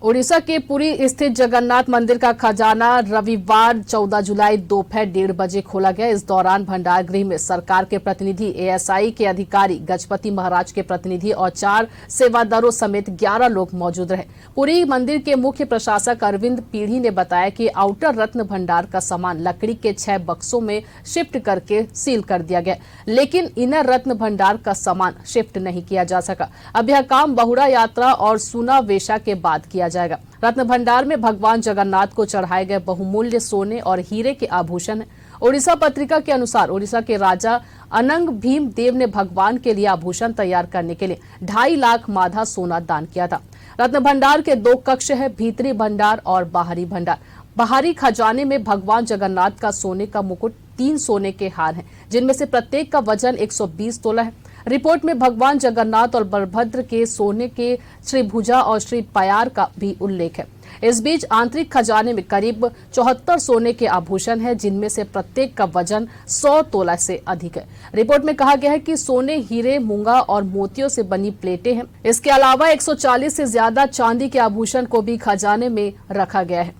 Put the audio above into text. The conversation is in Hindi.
ओडिशा के पुरी स्थित जगन्नाथ मंदिर का खजाना रविवार 14 जुलाई दोपहर 1:30 बजे खोला गया। इस दौरान भंडार गृह में सरकार के प्रतिनिधि, एएसआई के अधिकारी, गजपति महाराज के प्रतिनिधि और 4 सेवादारों समेत 11 लोग मौजूद रहे। पुरी मंदिर के मुख्य प्रशासक अरविंद पीढ़ी ने बताया कि आउटर रत्न भंडार का सामान लकड़ी के 6 बक्सों में शिफ्ट करके सील कर दिया गया, लेकिन इनर रत्न भंडार का सामान शिफ्ट नहीं किया जा सका। अब यह काम बहुड़ा यात्रा और सुना वेशा के बाद किया जाएगा। रत्न भंडार में भगवान जगन्नाथ को चढ़ाए गए बहुमूल्य सोने और हीरे के आभूषण हैं। ओडिशा पत्रिका के अनुसार ओडिशा के राजा अनंग भीम देव ने भगवान के लिए आभूषण तैयार करने के लिए 2.5 लाख माधा सोना दान किया था। रत्न भंडार के 2 कक्ष है, भीतरी भंडार और बाहरी भंडार। बाहरी खजाने में भगवान जगन्नाथ का सोने का मुकुट, 3 सोने के हार हैं, जिनमें से प्रत्येक का वजन 120 तोला है। रिपोर्ट में भगवान जगन्नाथ और बलभद्र के सोने के श्रीभुजा और श्री पयार का भी उल्लेख है। इस बीच आंतरिक खजाने में करीब 74 सोने के आभूषण हैं, जिनमें से प्रत्येक का वजन 100 तोला से अधिक है। रिपोर्ट में कहा गया है कि सोने, हीरे, मूंगा और मोतियों से बनी प्लेटें हैं। इसके अलावा 140 से ज्यादा चांदी के आभूषण को भी खजाने में रखा गया है।